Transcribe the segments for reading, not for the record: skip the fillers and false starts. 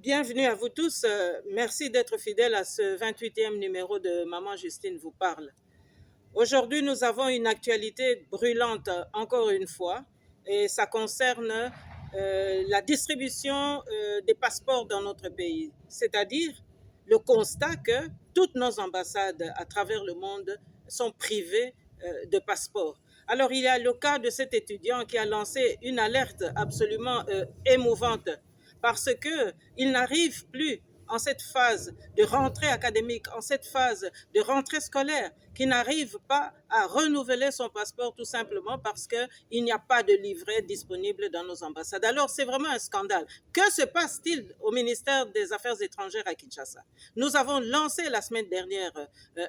Bienvenue à vous tous. Merci d'être fidèles à ce 28e numéro de Maman Justine vous parle. Aujourd'hui, nous avons une actualité brûlante, encore une fois, et ça concerne la distribution des passeports dans notre pays, c'est-à-dire le constat que toutes nos ambassades à travers le monde sont privées de passeports. Alors, il y a le cas de cet étudiant qui a lancé une alerte absolument émouvante parce qu'il n'arrive plus en cette phase de rentrée académique, en cette phase de rentrée scolaire, qui n'arrive pas à renouveler son passeport tout simplement parce qu'il n'y a pas de livret disponible dans nos ambassades. Alors c'est vraiment un scandale. Que se passe-t-il au ministère des Affaires étrangères à Kinshasa? Nous avons lancé la semaine dernière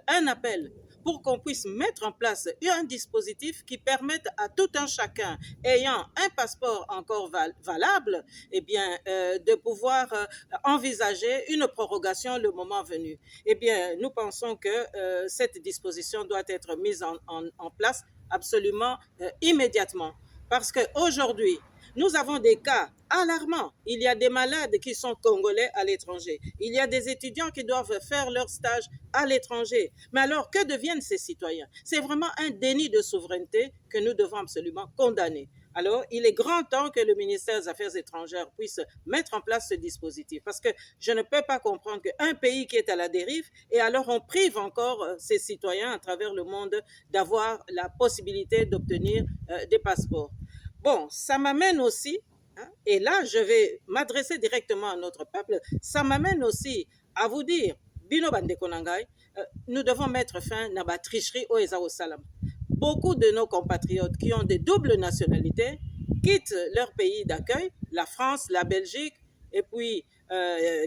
un appel pour qu'on puisse mettre en place un dispositif qui permette à tout un chacun ayant un passeport encore valable, eh bien, de pouvoir envisager une prorogation le moment venu. Eh bien, nous pensons que cette disposition doit être mise en place absolument immédiatement. Parce qu'aujourd'hui, nous avons des cas alarmants. Il y a des malades qui sont congolais à l'étranger. Il y a des étudiants qui doivent faire leur stage à l'étranger. Mais alors, que deviennent ces citoyens? C'est vraiment un déni de souveraineté que nous devons absolument condamner. Alors, il est grand temps que le ministère des Affaires étrangères puisse mettre en place ce dispositif parce que je ne peux pas comprendre qu'un pays qui est à la dérive et alors on prive encore ses citoyens à travers le monde d'avoir la possibilité d'obtenir des passeports. Bon, ça m'amène aussi, hein, et là je vais m'adresser directement à notre peuple, ça m'amène aussi à vous dire, Bino Bandekonangai, nous devons mettre fin à la tricherie au Ezao Salam. Beaucoup de nos compatriotes qui ont des doubles nationalités quittent leur pays d'accueil, la France, la Belgique, et puis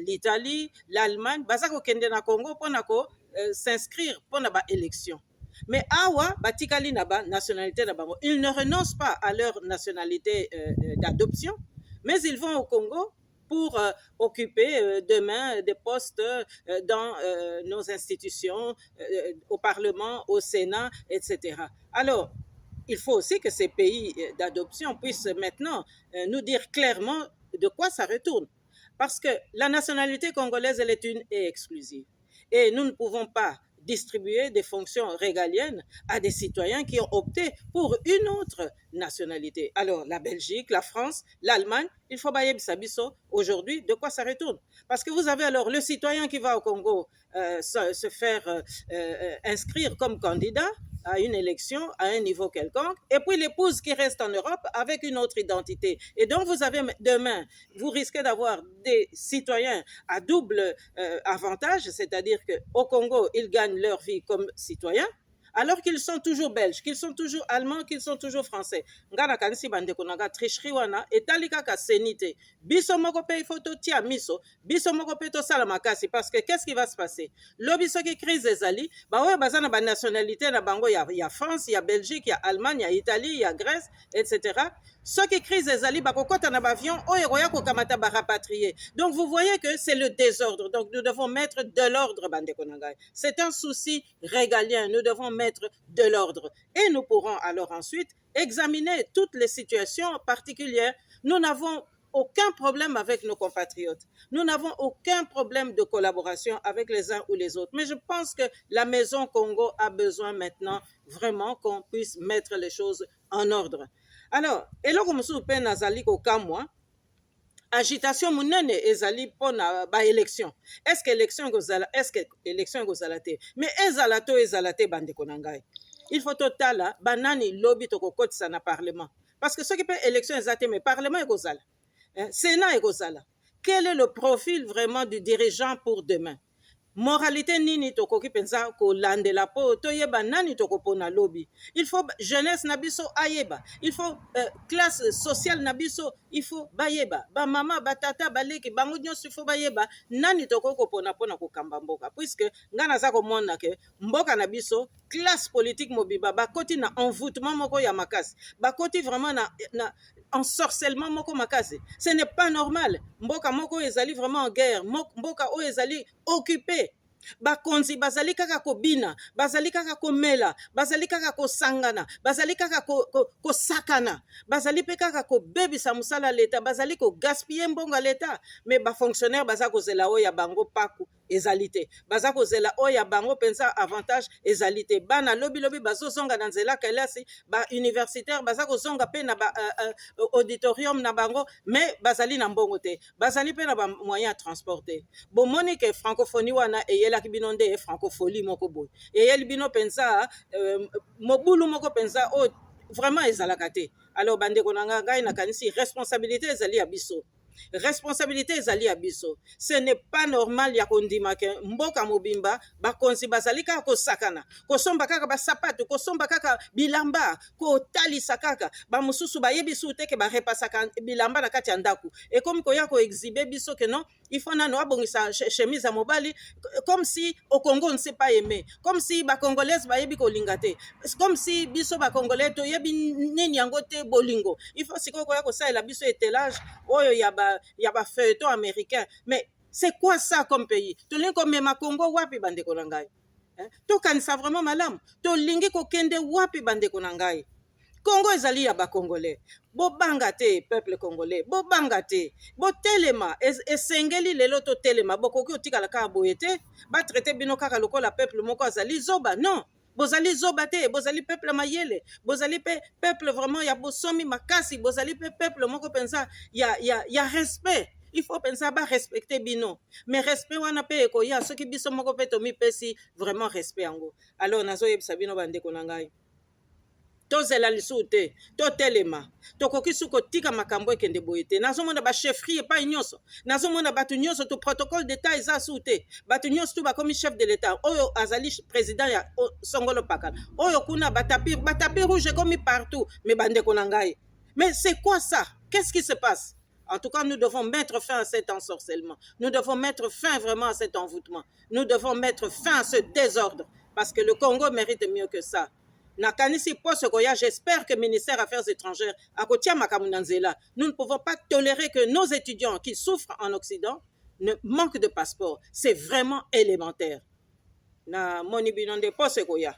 l'Italie, l'Allemagne, bazako kende na Congo pour s'inscrire pour la élection. Mais awa batikali naba nationalité na bango, ils ne renoncent pas à leur nationalité d'adoption, mais ils vont au Congo pour occuper demain des postes dans nos institutions, au Parlement, au Sénat, etc. Alors, il faut aussi que ces pays d'adoption puissent maintenant nous dire clairement de quoi ça retourne. Parce que la nationalité congolaise, elle est une et exclusive. Et nous ne pouvons pas distribuer des fonctions régaliennes à des citoyens qui ont opté pour une autre nationalité. Alors, la Belgique, la France, l'Allemagne, il faut bailler bisabiso. Aujourd'hui, de quoi ça retourne? Parce que vous avez alors le citoyen qui va au Congo se faire inscrire comme candidat à une élection à un niveau quelconque, et puis l'épouse qui reste en Europe avec une autre identité. Et donc, vous avez demain, vous risquez d'avoir des citoyens à double avantage, c'est-à-dire qu'au Congo, ils gagnent leur vie comme citoyens, alors qu'ils sont toujours belges, qu'ils sont toujours allemands, qu'ils sont toujours français. Ngana kanisi bandeko nanga tricherie wana etali kaka senite. Biso moko pe photo tia miso, biso moko pe to sala makasi parce que qu'est-ce qui va se passer? Lobi soki crise ezali, ba oyo baza na ba nationalité na bango ya France, ya Belgique, ya Allemagne, ya Italie, ya Grèce, etc. Soki crise ezali bakokota na bavion oyo koya kokamata ba rapatrier. Donc vous voyez que c'est le désordre. Donc nous devons mettre de l'ordre bandeko nanga. C'est un souci régalien. Nous devons mettre de l'ordre. Et nous pourrons alors ensuite examiner toutes les situations particulières. Nous n'avons aucun problème avec nos compatriotes. Nous n'avons aucun problème de collaboration avec les uns ou les autres. Mais je pense que la Maison Congo a besoin maintenant vraiment qu'on puisse mettre les choses en ordre. Alors, eloko mosusu mpe nazali kokamwa, agitation munene ezali mpona baélection. Est-ce que élection ekozala te? Mais ezala te bandeko na ngai. Il faut totala banani lobi tokokotisa na parlement. Parce que soki mpe élection eza te, mais parlement ekozala. Sénat ekozala. Quel est le profil vraiment du dirigeant pour demain? Moralité nini tokoki penza ko landela po toyeba nani tokopona lobby. Il faut jeunesse nabiso ayeba. Il faut classe sociale nabiso, il faut bayeba. Ba mama, ba tata, ba leki, bango nyonso il faut bayeba nani tokopona pona ko kamba mboka. Puisque ngana za komona ke mboka nabiso classe politique mobiba bakoti na envoûtement moko ya makasi. Bakoti vraiment na ensorcellement moko makasi. Ce n'est pas normal. Mboka moko ezali vraiment en guerre. Mboka o ezali occupé. bakonzi bazali kaka kobina, bazali kaka komela, bazali kaka kosangana, bazali kaka kosakana, bazali pe kaka kobebisa musala leta, bazali kogaspiller mbongo leta, mais bafonctionnaire baza kozela oyo ya bango paku ezali te, baza kozela oyo ya bango penza avantage ezali te. Bana lobi bazozonga na nzela kelasi, ba universitaire baza kozonga pe na ba auditorium na bango, mais bazali na mbongo te, bazali pe na ba moyen à transporter. Bomoni ke francophonie wana eyelaki bino nde francophonie moko boye, eyeli bino penza mobulu moko penza o vraiment ezalaka te. Alors bandeko na ngai nakanisi responsabilité ezali ya biso, responsabilité ezali ya biso. Ce n'est pas normal ya kondima ke mboka mobimba bakonzi bazali kaka kosakana, kosomba kaka basapatu, kosomba kaka bilamba, kotalisa kaka bamosusu bayebi su te ke barepasaka bilamba na kati ya ndaku, et comme koya ko exhiber biso ke non il faut nano abongisa chemise à mobali, comme si au Congo on ne sait pas aimer, comme si ba congolaise bayebi kolinga te, comme si biso ba congolais to yebi nini yango te bolingo. Il faut siko koya ko ça la biso ételage oyo ya ba feuilleton américain. Mais c'est quoi ça comme pays? Tolingi ko mema Congo wapi bandeko na ngai? To kanisa vraiment malamu, to lingi ko kende wapi bandeko na ngai? Congo ezali ya ba congolais. Bo banga te peuple congolais, bo banga te, bo telema, esengeli lelo to telema, bokoki otikala kaka boye te, ba traité bino kaka lokola peuple moko azali zoba, non. Bozali zoba te, bozali peuple mayele, bozali peuple vraiment ya bosomi makasi, bozali peuple moko penza ya respect. Il faut penser ba respecter bino, mais respect wana pe ekoya soki biso moko pe tomi pesi vraiment respect yango. Alors nazo yebisa bino bandeko na ngai, tozela lisu te, to telema, tokoki su kotika makambo ekende boye te. Nazomona ba chefferie epai nyonso, nazomona batu nyonso to protocole d'état eza su te, batu nyonso tu bakomi chef de l'état, oyo azali président ya Songolo Pakala, oyo kuna batapi rouge komi partout, mais bandeko na ngai. Mais c'est quoi ça? Qu'est-ce qui se passe? En tout cas, nous devons mettre fin à cet ensorcellement. Nous devons mettre fin vraiment à cet envoûtement. Nous devons mettre fin à ce désordre, parce que le Congo mérite mieux que ça. Nakanisi Posokoya, j'espère que le ministère des Affaires étrangères a kotia makamunanzela. Nous ne pouvons pas tolérer que nos étudiants qui souffrent en Occident ne manquent de passeport. C'est vraiment élémentaire. Na moni binonde Posokoya.